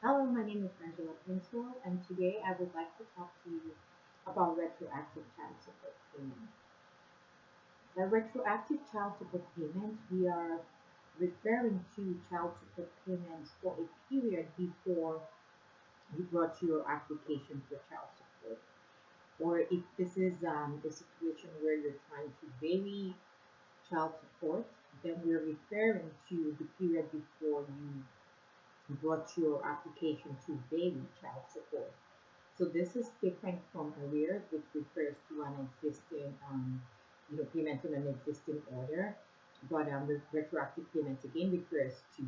Hello, my name is Angela Pinswell, and today I would like to talk to you about retroactive child support payment. The retroactive child support payment, we are referring to child support payments for a period before you brought your application for child support. Or if this is a situation where you're trying to vary child support, then we're referring to the period before you brought your application to vary child support. So this is different from arrears, which refers to an existing, payment on an existing order. But the retroactive payment again refers to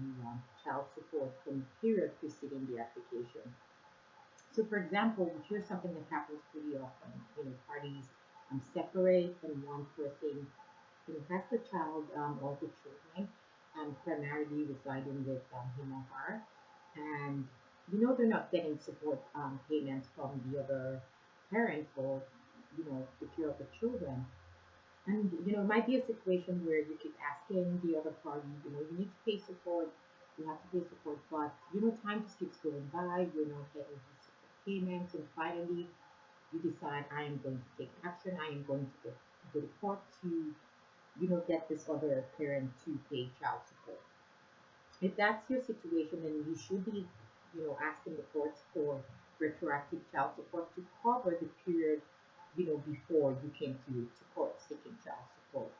child support from the period preceding the application. So, for example, here's something that happens pretty often. Parties separate, and one person has the child or the children, primarily residing with him or her, and they're not getting support payments from the other parent for the care of the children. And it might be a situation where you keep asking the other party, you need to pay support, you have to pay support, but time just keeps going by, you're not getting the support payments, and finally you decide, I am going to take action, I am going to go to court to get this other parent to pay child support. If that's your situation, then you should be, asking the courts for retroactive child support to cover the period, before you came to court seeking child support.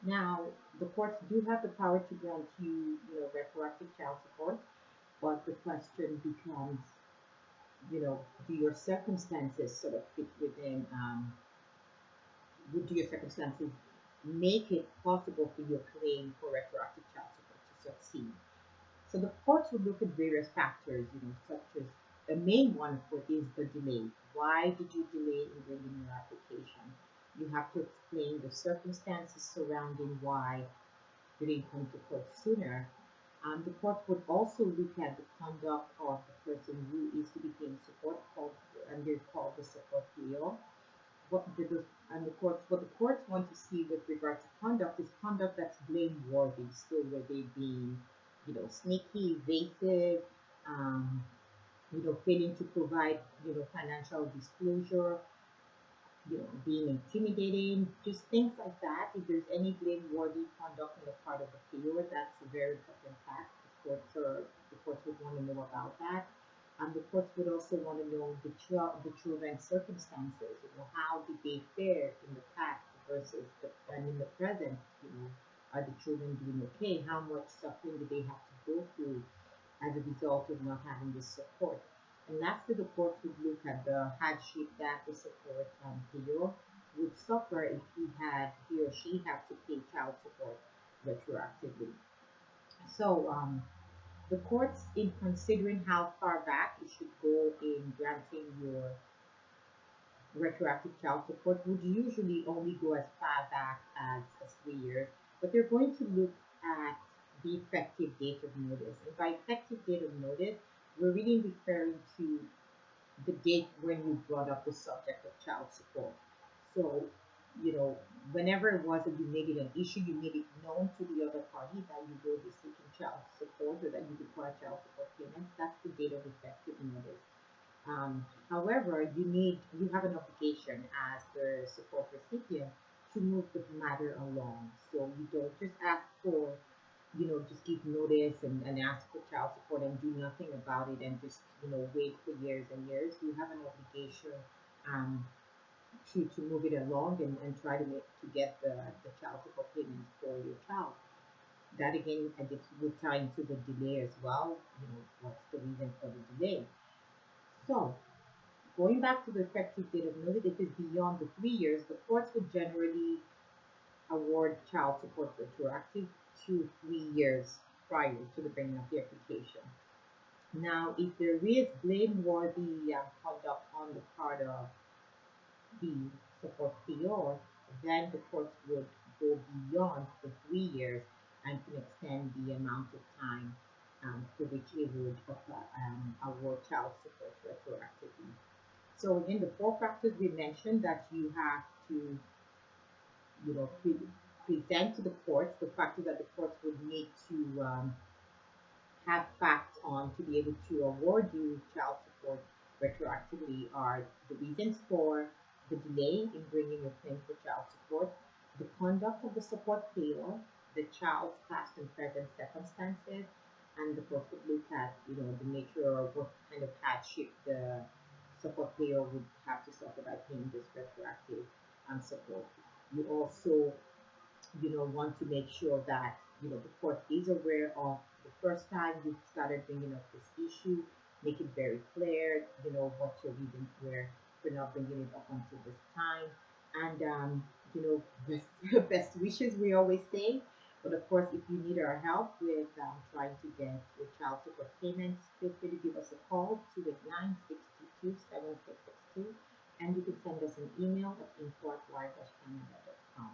Now, the courts do have the power to grant you, retroactive child support, but the question becomes, do your circumstances sort of fit within, do your circumstances make it possible for your claim for retroactive child support to succeed? So the courts will look at various factors, such as the main one for is the delay. Why did you delay in bringing your application? You have to explain the circumstances surrounding why you didn't come to court sooner. The court would also look at the conduct of the person who is to be paying support, and they're called the support law. What the courts want to see with regard to conduct is conduct that's blameworthy. So were they being, sneaky, evasive, um, failing to provide, financial disclosure, being intimidating, just things like that. If there's any blameworthy conduct on the part of the payer, that's a very important fact. The courts would want to know about that. The courts would also want to know the children's circumstances. How did they fare in the past versus and in the present. Are the children doing okay? How much suffering do they have to go through as a result of not having this support? And lastly, the court would look at the hardship that the support payer would suffer if he or she had to pay child support retroactively. So the courts, in considering how far back it should go in granting your retroactive child support, would usually only go as far back as 3 years, but they're going to look at the effective date of notice. And by effective date of notice, we're really referring to the date when you brought up the subject of child support. So, you know, whenever it was that you made it an issue, you made it known to the other party that you will be seeking child support or that you require child support payments. That's the date of effective notice. However, you have an obligation as the support recipient to move the matter along. So you don't just ask for, just give notice and ask for child support and do nothing about it and just, wait for years and years. You have an obligation um, to move it along and try to get the child support payments for your child. That again, I guess would tie into the delay as well. What's the reason for the delay? So going back to the effective date of notice, if it's beyond the 3 years, the courts would generally award child support retroactive to 3 years prior to the bringing of the application. Now, if there is blameworthy conduct on the part of the support payor, then the courts would go beyond the 3 years and can extend the amount of time for which it would award child support retroactively. So again, the four factors we mentioned that you have to, present to the courts, the factors that the courts would need to have facts on to be able to award you child support retroactively are the reasons for the delay in bringing your claim for child support, the conduct of the support payer, the child's past and present circumstances, and of course would look at the nature of what kind of hardship the support payer would have to suffer by paying this retroactive support. You also want to make sure that the court is aware of the first time you started bringing up this issue, make it very clear what your reasons were for not bringing it up until this time. And this best wishes, we always say. But of course, if you need our help with trying to get your child support payments, feel free to give us a call 289 622 7662, and you can send us an email at info@wire-canada.com.